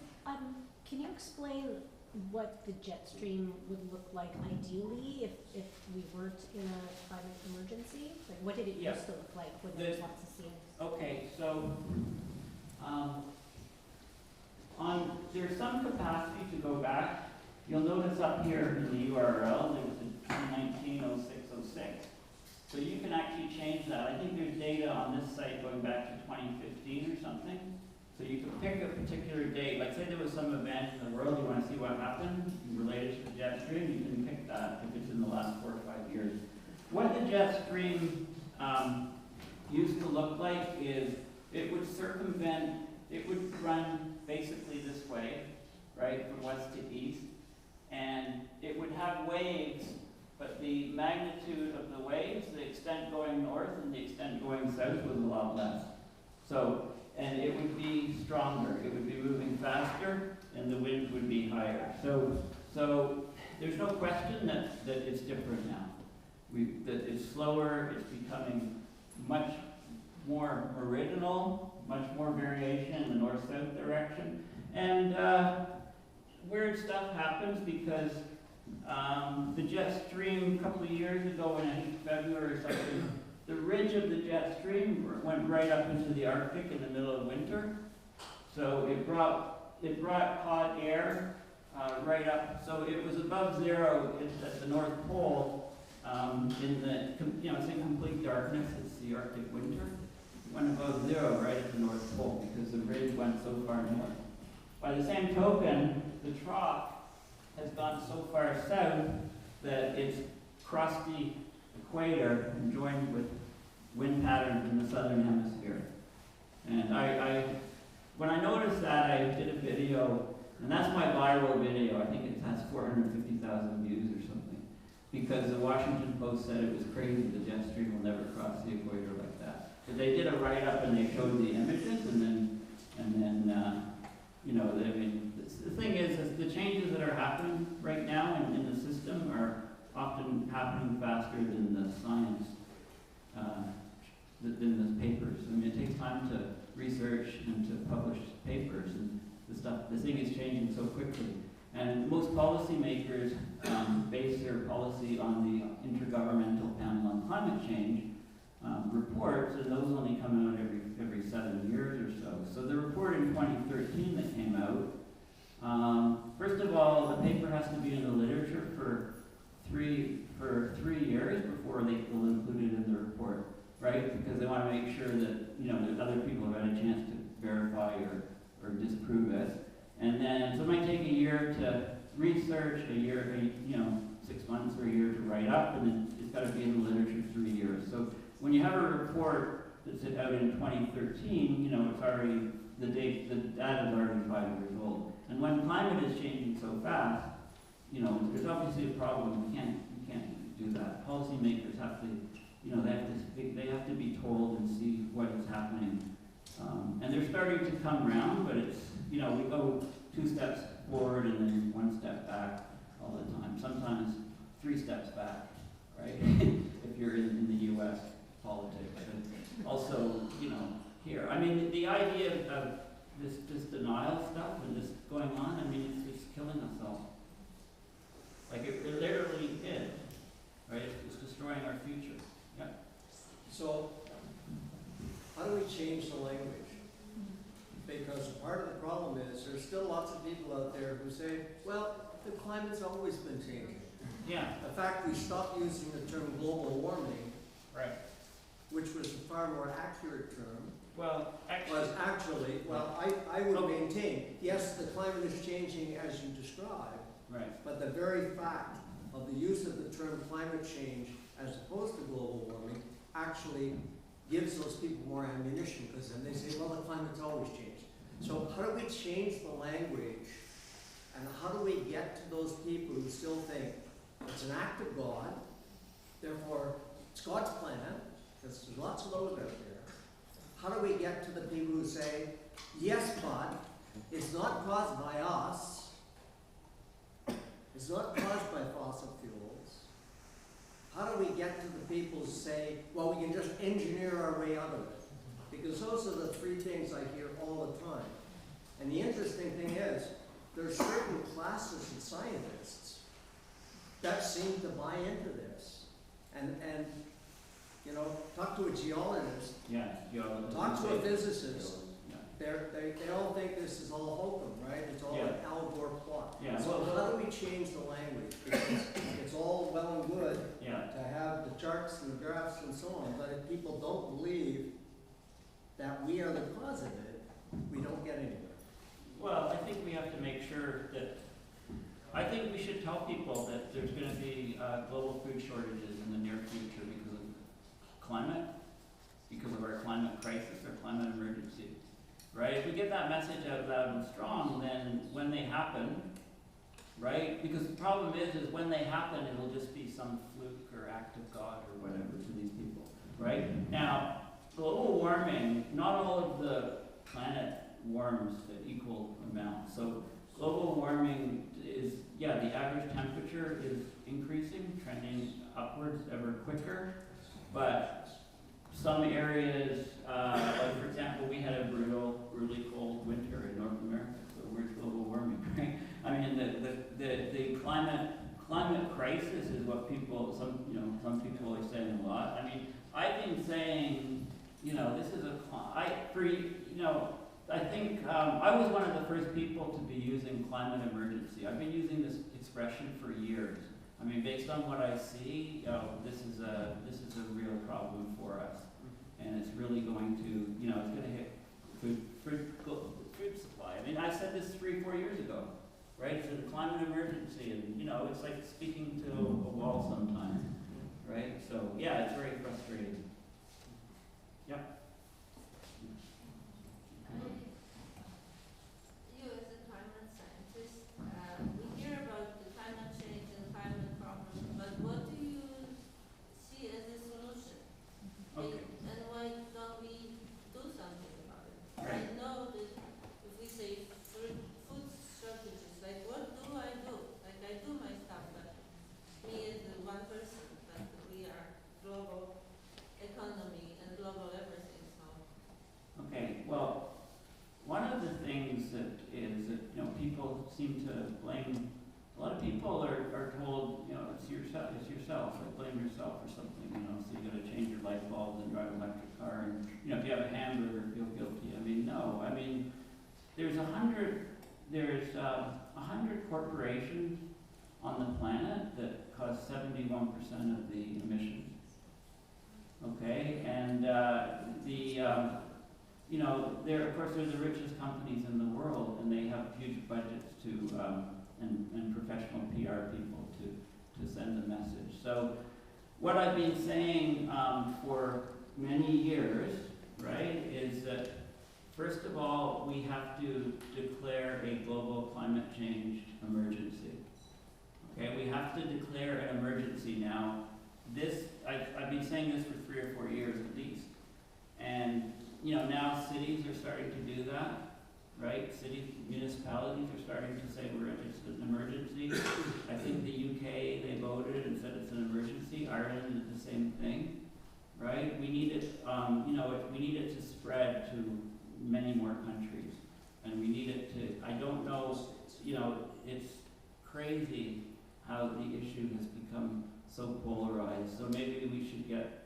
E: can you explain what the jet stream would look like ideally if we weren't in a climate emergency? Like, what did it used to look like when there was lots of sea and ice?
C: Okay, so. There's some capacity to go back. You'll notice up here in the URL, there's the 2019-06-06. So you can actually change that. I think there's data on this site going back to 2015 or something. So you can pick a particular date. Like say there was some event in the world, you want to see what happened related to the jet stream, you can pick that if it's in the last 4 or 5 years. What the jet stream used to look like is it would circumvent, it would run basically this way, right, from west to east, and it would have waves, but the magnitude of the waves, the extent going north and the extent going south was a lot less. So, and it would be stronger, it would be moving faster, and the winds would be higher. So there's no question that it's different now. That it's slower, it's becoming much more meridional, much more variation in the north-south direction. And weird stuff happens because the jet stream a couple of years ago in I think February or something, the ridge of the jet stream went right up into the Arctic in the middle of winter. So it brought hot air right up. So it was above zero at the North Pole, It's in complete darkness. It's the Arctic winter. It went above zero right at the North Pole because the ridge went so far north. By the same token, the trough has gone so far south that it's crossed the equator and joined with wind patterns in the southern hemisphere. And when I noticed that, I did a video, and that's my viral video. I think it has 450,000 views or something, because the Washington Post said it was crazy the jet stream will never cross the equator like that. But they did a write-up and they showed the images, and then the thing is the changes that are happening right now in the system are often happening faster than the science, than the papers. I mean, it takes time to research and to publish papers, and the thing is changing so quickly. And most policymakers base their policy on the Intergovernmental Panel on Climate Change reports, and those only come out every 7 years or so. So the report in 2013 that came out, first of all, the paper has to be in the literature for three years before they will include it in the report, right? Because they want to make sure that that other people have had a chance to verify or disprove it. And then so it might take a year to research, 6 months or a year to write up, and then it's got to be in the literature 3 years. So when you have a report that's out in 2013, it's already the data is already 5 years old. And when climate is changing so fast, there's obviously a problem. You can't do that. Policymakers have to, they have to be told and see what is happening. And they're starting to come around, but it's, we go 2 steps forward and then 1 step back all the time. Sometimes 3 steps back, right? If you're in the U.S. politics. And also, here. I mean, the idea of this denial stuff and this going on, I mean, it's killing us all. Like, it literally is, right? It's destroying our future. Yeah.
F: So, how do we change the language? Because part of the problem is there's still lots of people out there who say, well, the climate's always been changing.
C: Yeah.
F: In fact, we stopped using the term global warming,
C: Right.
F: which was a far more accurate term.
C: Well,
F: Actually, I would maintain, yes, the climate is changing as you described,
C: right.
F: but the very fact of the use of the term climate change as opposed to global warming actually gives those people more ammunition, because then they say, well, the climate's always changed. So how do we change the language, and how do we get to those people who still think it's an act of God, therefore it's God's plan, because there's lots of those out there. How do we get to the people who say, yes, but it's not caused by us, it's not caused by fossil fuels? How do we get to the people who say, well, we can just engineer our way out of it? Because those are the 3 things I hear all the time. And the interesting thing is, there's certain classes of scientists that seem to buy into this. And talk to a geologist,
C: Yeah. Geologists.
F: talk to a physicist,
C: Yeah.
F: they all think this is all hokum, right? It's all an Al Gore plot.
C: Yeah.
F: So how do we change the language? Because it's all well and good
C: Yeah.
F: to have the charts and the graphs and so on, but if people don't believe that we are the cause of it, we don't get anywhere.
C: Well, I think we have to make sure that, I think we should tell people that there's going to be global food shortages in the near future because of climate, because of our climate crisis, our climate emergency, right? If we get that message out loud and strong, then when they happen, right? Because the problem is when they happen, it'll just be some fluke or act of God or whatever to these people, right? Now, global warming, not all of the planet warms at equal amounts. So global warming is, the average temperature is increasing, trending upwards ever quicker, but some areas, like for example, we had a really cold winter in North America, so where's global warming, right? I mean, the climate crisis is what some people are saying a lot. I mean, I've been saying, this is I think I was one of the first people to be using climate emergency. I've been using this expression for years. I mean, based on what I see, this is a real problem for us. And it's really going to, it's going to hit food supply. I mean, I said this 3-4 years ago, right? It's a climate emergency, and it's like speaking to a wall sometimes, right? So yeah, it's very frustrating. Yep.
G: You as a climate scientist, we hear about the climate change and climate problems, but what do you see as a solution?
C: Okay.
G: And why don't we do something about it?
C: Right.
G: I know that if we say food shortages, like what do? Like I do my stuff, but me as the one person, but we are global economy and global everything, so.
C: Okay. Well, one of the things that is that people seem to blame. A lot of people are told it's yourself, like blame yourself for something. So you got to change your light bulbs and drive an electric car, and if you have a hamburger, feel guilty. I mean, no. I mean, there's 100 corporations on the planet that cause 71% of the emissions. Okay, and they're of course they're the richest companies in the world, and they have huge budgets to and professional PR people to send the message. So what I've been saying for many years, right, is that first of all, we have to declare a global climate change emergency. Okay, we have to declare an emergency now. I've been saying this for 3 or 4 years at least. And now cities are starting to do that, right? Municipalities are starting to say it's an emergency. I think the UK, they voted and said it's an emergency. Ireland did the same thing, right? We need it, we need it to spread to many more countries. And we need it to, I don't know, it's crazy how the issue has become so polarized. So maybe we should get,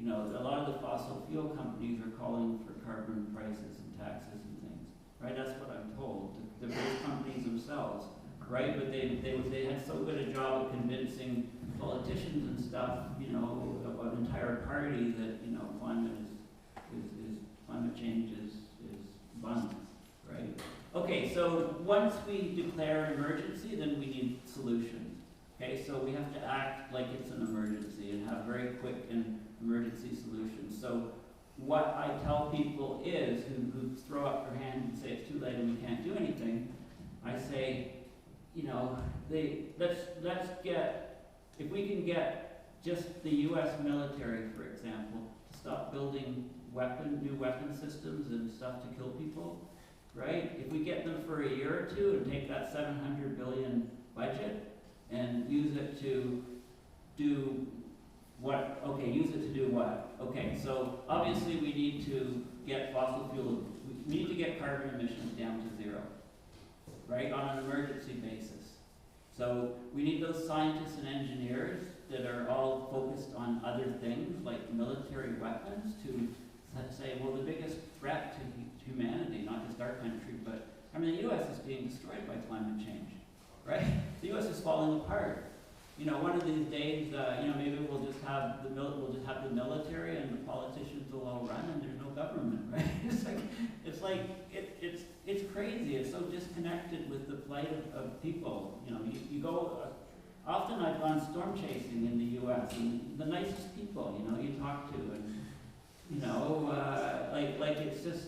C: a lot of the fossil fuel companies are calling for carbon prices and taxes and things, right? That's what I'm told. The big companies themselves, right? But they had so good a job of convincing politicians and stuff, of an entire party that climate change is abundant, right? Okay, so once we declare an emergency, then we need solutions. Okay, so we have to act like it's an emergency and have very quick and emergency solutions. So what I tell people is, who throw up their hand and say it's too late and we can't do anything, I say, let's get, if we can get just the U.S. military, for example, to stop building new weapon systems and stuff to kill people, right? If we get them for a year or two and take that $700 billion budget and use it to do what? Okay, use it to do what? Okay, so obviously we need to get fossil fuel, we need to get carbon emissions down to 0, right, on an emergency basis. So we need those scientists and engineers that are all focused on other things like military weapons to say, well, the biggest threat to humanity, not just our country, but I mean the U.S. is being destroyed by climate change, right? The U.S. is falling apart. One of these days, maybe we'll just have the military and the politicians will all run, and there's no government, right? It's crazy. It's so disconnected with the plight of people. You go. Often I've gone storm chasing in the U.S. and the nicest people, you talk to, and it's just,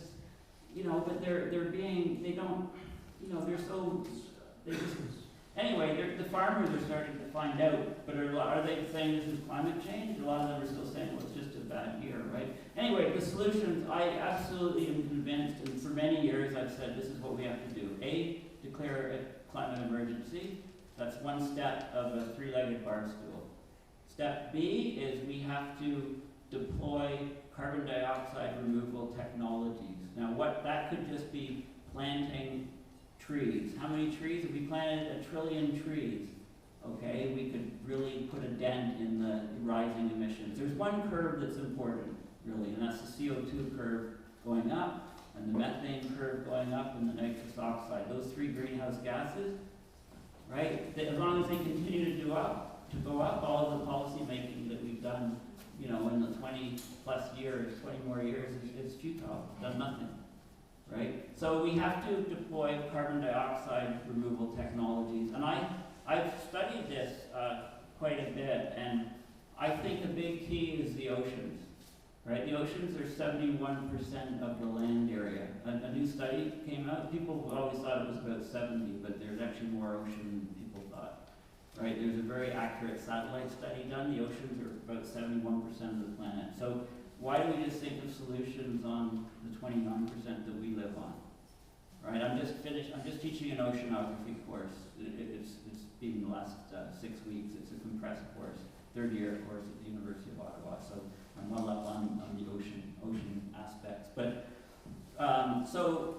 C: but anyway, the farmers are starting to find out, but are they saying this is climate change? A lot of them are still saying, well, it's just a bad year, right? Anyway, the solutions, I absolutely am convinced, and for many years I've said this is what we have to do. A, declare a climate emergency. That's one step of a 3-legged bar stool. Step B is we have to deploy carbon dioxide removal technologies. Now, that could just be planting trees. How many trees? If we planted 1 trillion trees, okay, we could really put a dent in the rising emissions. There's one curve that's important, really, and that's the CO2 curve going up, and the methane curve going up, and the nitrous oxide. Those 3 greenhouse gases, right? As long as they continue to to go up. All of the policy making that we've done, you know, in the 20 plus years, 20 more years is futile, done nothing, right? So we have to deploy carbon dioxide removal technologies. And I've studied this quite a bit, and I think a big key is the oceans, right? The oceans are 71% of the land area. A new study came out. People always thought it was about 70, but there's actually more ocean than people thought, right? There's a very accurate satellite study done. The oceans are about 71% of the planet. So why do we just think of solutions on the 29% that we live on, right? I'm just teaching an oceanography course. It's been the last 6 weeks. It's a compressed course, third year course at the University of Ottawa. So I'm well up on the ocean aspects. But so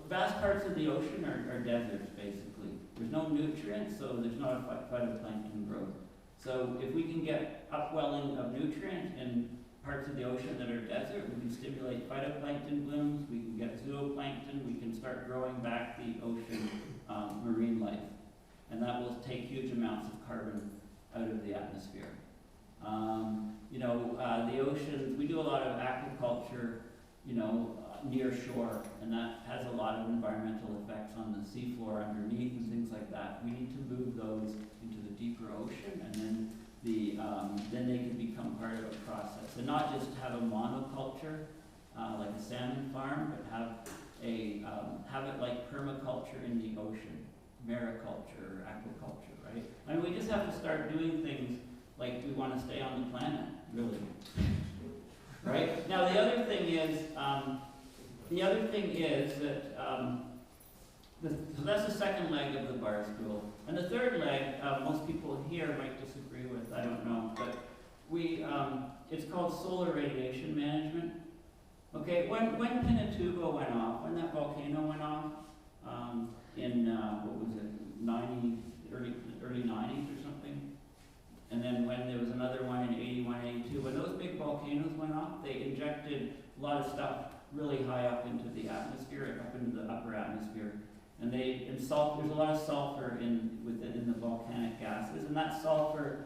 C: vast parts of the ocean are deserts, basically. There's no nutrients, so there's not a phytoplankton growth. So if we can get upwelling of nutrients in parts of the ocean that are desert, we can stimulate phytoplankton blooms, we can get zooplankton, we can start growing back the ocean marine life. And that will take huge amounts of carbon out of the atmosphere. The oceans, we do a lot of aquaculture, near shore, and that has a lot of environmental effects on the seafloor underneath and things like that. We need to move those into the deeper ocean, and then then they can become part of a process. And not just have a monoculture, like a salmon farm, but have it like permaculture in the ocean, mariculture, or aquaculture, right? I mean, we just have to start doing things like we want to stay on the planet, really. Right? Now the other thing is that so that's the second leg of the bar stool. And the third leg, most people here might disagree with, I don't know, but it's called solar radiation management. Okay, when Pinatubo went off, when that volcano went off, in what was it, early 90s or something, and then when there was another one in 81, 82, when those big volcanoes went off, they injected a lot of stuff really high up into the atmosphere, up into the upper atmosphere. And there's a lot of sulfur in the volcanic gases, and that sulfur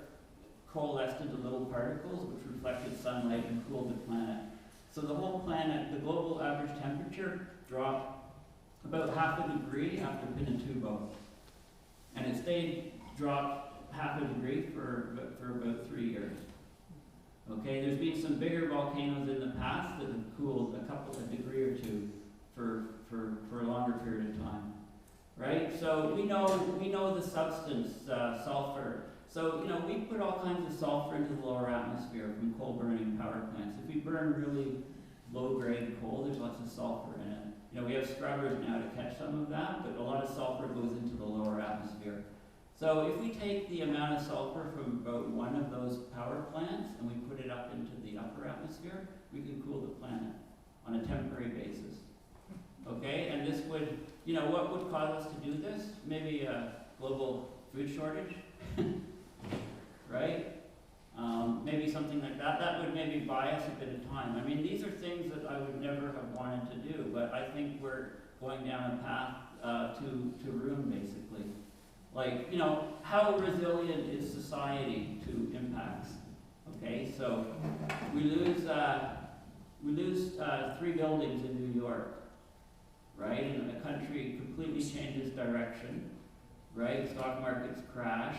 C: coalesced into little particles which reflected sunlight and cooled the planet. So the whole planet, the global average temperature dropped about half a degree after Pinatubo. And it stayed dropped half a degree for about 3 years. Okay, there's been some bigger volcanoes in the past that have cooled a degree or two for a longer period of time. Right? So we know the substance, sulfur. So, we put all kinds of sulfur into the lower atmosphere from coal burning power plants. If we burn really low-grade coal, there's lots of sulfur in it. We have scrubbers now to catch some of that, but a lot of sulfur goes into the lower atmosphere. So if we take the amount of sulfur from about one of those power plants and we put it up into the upper atmosphere, we can cool the planet on a temporary basis. Okay, and this would, what would cause us to do this? Maybe a global food shortage, right? Maybe something like that. That would maybe buy us a bit of time. I mean, these are things that I would never have wanted to do, but I think we're going down a path to ruin, basically. Like, how resilient is society to impacts? Okay, so we lose 3 buildings in New York. Right? And the country completely changes direction, right? Stock markets crash,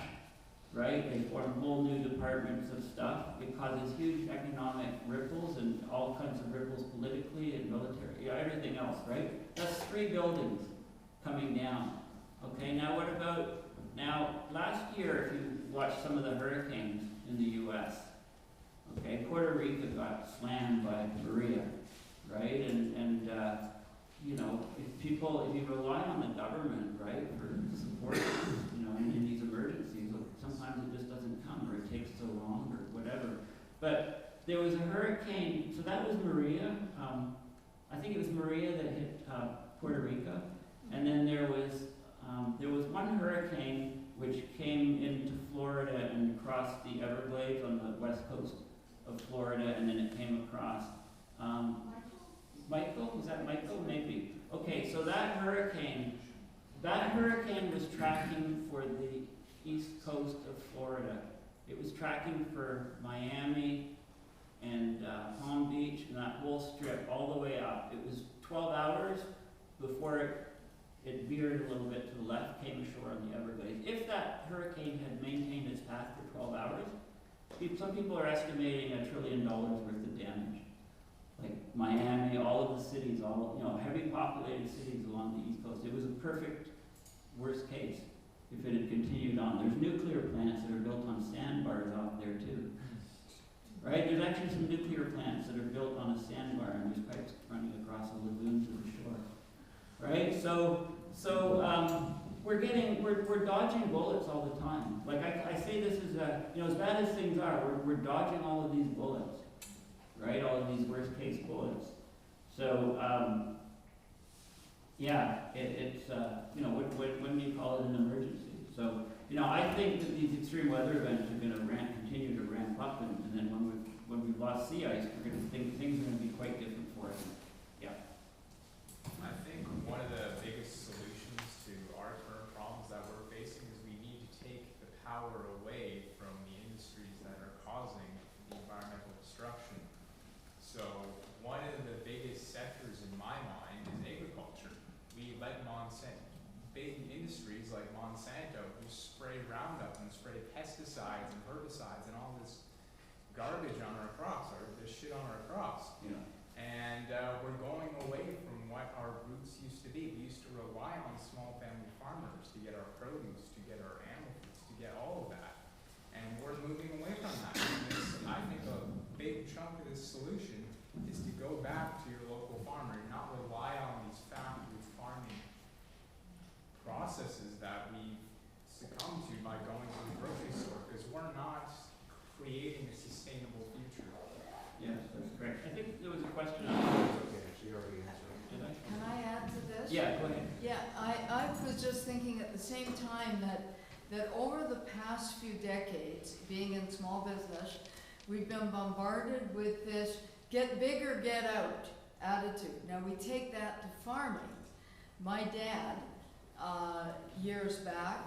C: right? They form whole new departments of stuff. It causes huge economic ripples and all kinds of ripples politically and military, everything else, right? That's 3 buildings coming down. Okay, now what about, last year, if you watched some of the hurricanes in the U.S., okay, Puerto Rico got slammed by Maria, right? If you rely on the government, right, for support, in these emergencies, sometimes it just doesn't come, or it takes so long, or whatever. But there was a hurricane, so that was Maria. I think it was Maria that hit Puerto Rico, and then there was one hurricane which came into Florida and crossed the Everglades on the west coast of Florida, and then it came across. Michael? Was that Michael? Maybe. Okay, so that hurricane was tracking for the east coast of Florida, It was tracking for Miami and Palm Beach and that whole strip all the way up. It was 12 hours before it veered a little bit to the left, came ashore on the Everglades. If that hurricane had maintained its path for 12 hours, some people are estimating $1 trillion worth of damage. Like Miami, all of the cities, heavy populated cities along the East Coast. It was a perfect worst case if it had continued on. There's nuclear plants that are built on sandbars off there too. Right? There's actually some nuclear plants that are built on a sandbar and there's pipes running across a lagoon to the shore. Right? So we're dodging bullets all the time. Like I say this is as bad as things are, we're dodging all of these bullets. Right? All of these worst case bullets. So it's when you call it an emergency. So I think that these extreme weather events are going to continue to ramp up, and then when we've lost sea ice, we're going to think things are going to be quite different for us. Yeah.
H: I think one of the biggest solutions to our current problems that we're facing is we need to take the power away from the industries that are causing the environmental destruction. So one of the biggest sectors in my mind is agriculture. We let big industries like Monsanto, who spray Roundup and spray pesticides and herbicides and all this garbage on our crops, or this shit on our crops.
C: Yeah.
H: And we're going away from what our roots used to be. We used to rely on small family farmers to get our produce, to get our animal foods, to get all of that. And we're moving away from that. And I think a big chunk of this solution is to go back to your local farmer and not rely on these factory farming processes that we succumb to by going to the grocery store, because we're not creating a sustainable future.
C: Yes, that's correct. I think there was a question on
I: Okay, she already answered.
C: Did I?
J: Can I add to this?
C: Yeah, go ahead.
J: Yeah, I was just thinking at the same time that over the past few decades, being in small business, we've been bombarded with this get big or get out attitude. Now we take that to farming. My dad, years back,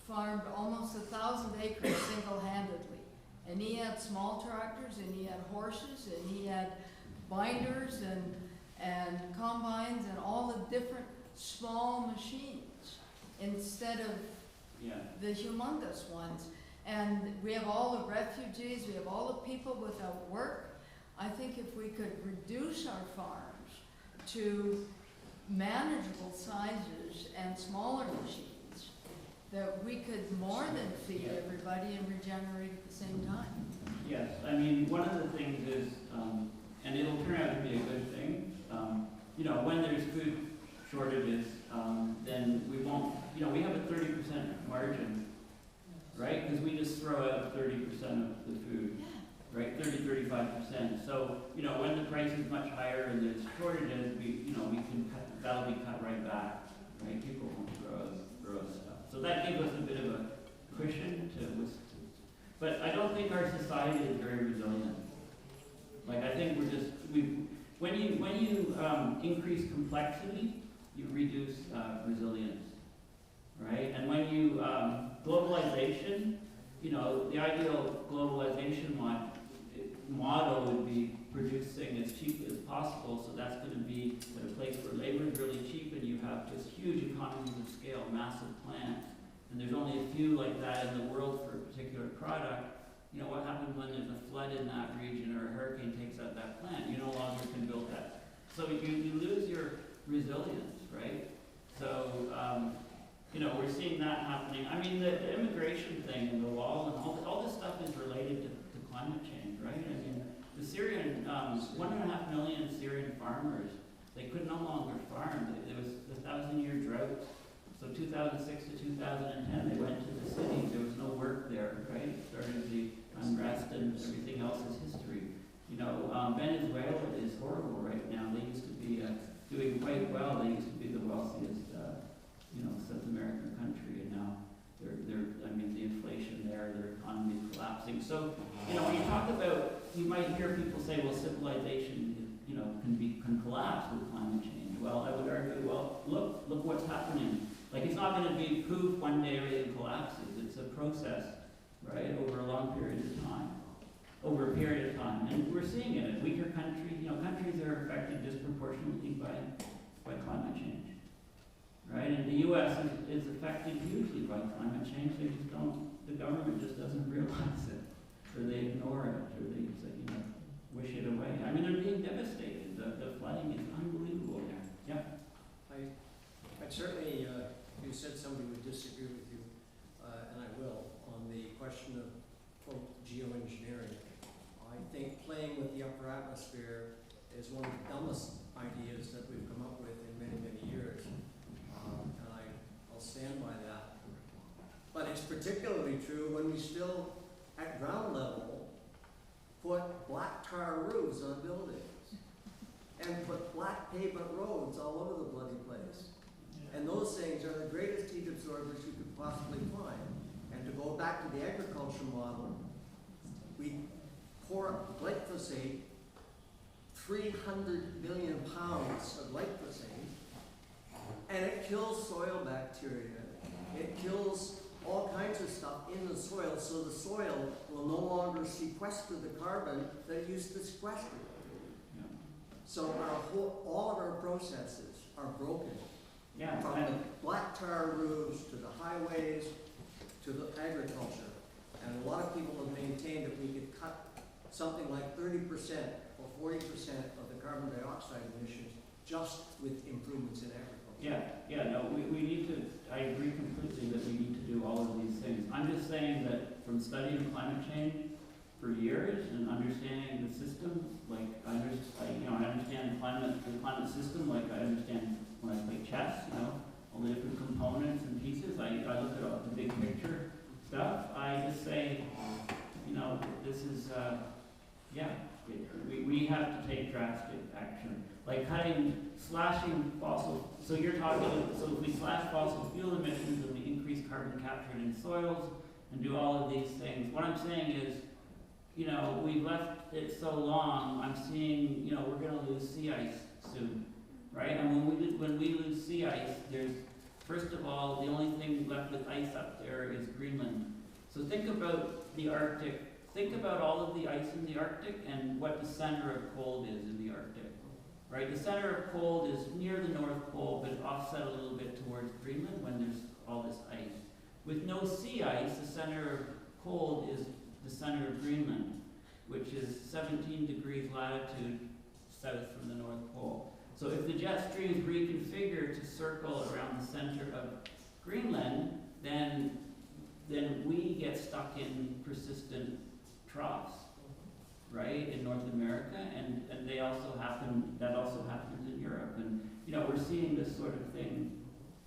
J: farmed almost 1,000 acres single-handedly. And he had small tractors, and he had horses, and he had binders and combines and all the different small machines instead of the humongous ones. And we have all the refugees, we have all the people without work. I think if we could reduce our farms to manageable sizes and smaller machines, that we could more than feed everybody and regenerate at the same time.
C: Yes, I mean, one of the things is, and it'll turn out to be a good thing, when there's food shortages, then we won't, we have a 30% margin, right? Because we just throw out 30% of the food, right? 35%. So, when the price is much higher and there's shortages, we can cut, that'll be cut right back, right? People won't grow stuff. So that gives us a bit of a cushion to withstand. But I don't think our society is very resilient. Like, I think when you increase complexity, you reduce resilience, right? And when you, globalization, the ideal globalization model would be producing as cheap as possible, so that's going to be at a place where labor is really cheap and you have just huge economies of scale, massive plants, and there's only a few like that in the world for a particular product. What happens when there's a flood in that region or a hurricane takes out that plant? You no longer can build that. So you lose your resilience, right? So, we're seeing that happening. I mean, the immigration thing and the wall and all this stuff is related to climate change, right? I mean, the Syrian, 1.5 million Syrian farmers, they could no longer farm. There was a 1,000-year drought. So 2006 to 2010, they went to the cities. There was no work there, right? Started the unrest and everything else is history. Venezuela is horrible right now. They used to be doing quite well. They used to be the wealthiest, South American country, and now the inflation there, their economy is collapsing. So, when you talk about, you might hear people say, well, civilization, can collapse with climate change. Well, I would argue, well, look what's happening. Like, it's not going to be poof, one day everything collapses. It's a process, right, over a long period of time. Over a period of time. And we're seeing it in weaker countries, countries that are affected disproportionately by climate change. Right? And the US is affected hugely by climate change. They just don't, the government just doesn't realize it. Or they ignore it, or they say, wish it away. I mean, they're being devastated. The flooding is unbelievable there. Yeah.
F: I'd certainly, you said somebody would disagree with you, and I will, on the question of, quote, geoengineering. I think playing with the upper atmosphere is one of the dumbest ideas that we've come up with in many, many years. And I'll stand by that. But it's particularly true when we still, at ground level, put black tar roofs on buildings and put black pavement roads all over the bloody place. And those things are the greatest heat absorbers you could possibly find. And to go back to the agriculture model, we pour glyphosate, 300 million pounds of glyphosate, and it kills soil bacteria. It kills all kinds of stuff in the soil, so the soil will no longer sequester the carbon that it used to sequester.
C: Yeah.
F: So all of our processes are broken.
C: Yeah.
F: From the black tar roofs to the highways to the agriculture. And a lot of people have maintained that we could cut something like 30% or 40% of the carbon dioxide emissions just with improvements in agriculture.
C: No, we need to, I agree completely that we need to do all of these things. I'm just saying that from studying climate change for years and understanding the system, like I understand the climate system like I understand when I play chess, all the different components and pieces. I look at all the big picture stuff. I just say, this is, we have to take drastic action. Like slashing fossil, so you're talking, so if we slash fossil fuel emissions and we increase carbon captured in soils and do all of these things, what I'm saying is, we've left it so long, I'm seeing, we're going to lose sea ice soon, right? And when we lose sea ice, there's, first of all, the only thing left with ice up there is Greenland. So think about the Arctic. Think about all of the ice in the Arctic and what the center of cold is in the Arctic. Right? The center of cold is near the North Pole, but offset a little bit towards Greenland when there's all this ice. With no sea ice, the center of cold is the center of Greenland, which is 17 degrees latitude south from the North Pole. So if the jet streams reconfigure to circle around the center of Greenland, then we get stuck in persistent troughs, right, in North America, and that also happens in Europe. And we're seeing this sort of thing.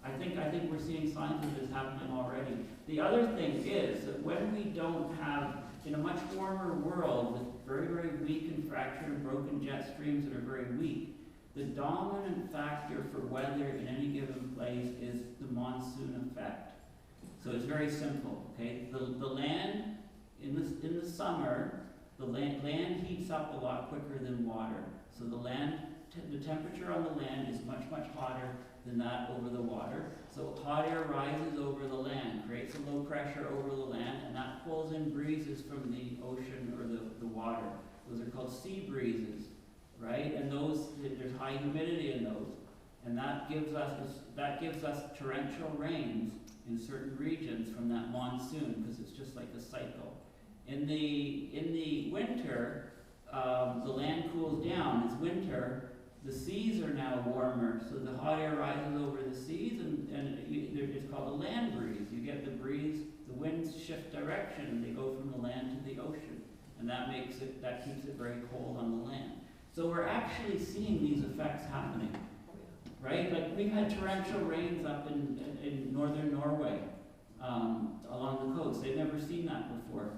C: I think we're seeing signs of this happening already. The other thing is that when we don't have, in a much warmer world with very, very weak and fractured and broken jet streams that are very weak, the dominant factor for weather in any given place is the monsoon effect. So it's very simple, okay? The land in the summer, the land heats up a lot quicker than water. So the temperature on the land is much, much hotter than that over the water. So hot air rises over the land, creates a low pressure over the land, and that pulls in breezes from the ocean or the water. Those are called sea breezes, right? And there's high humidity in those. And that gives us torrential rains in certain regions from that monsoon, because it's just like a cycle. In the winter, the land cools down. It's winter. The seas are now warmer, so the hot air rises over the seas, and it's called a land breeze. You get the breeze, the winds shift direction, and they go from the land to the ocean, and that keeps it very cold on the land. So we're actually seeing these effects happening, right? Like we've had torrential rains up in northern Norway, along the coast. They've never seen that before.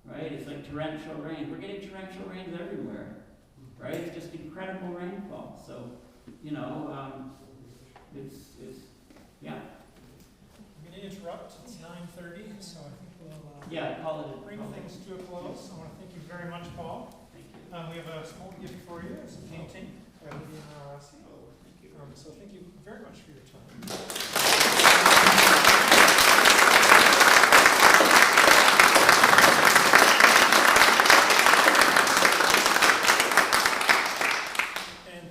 C: Right? It's like torrential rain. We're getting torrential rains everywhere. Right? It's just incredible rainfall. So, yeah.
A: I'm going to interrupt. It's 9:30, so I think we'll bring things to a close. I want to thank you very much, Paul.
C: Thank you.
A: We have a small gift for you. It's a painting by the RSC. So thank you very much for your time.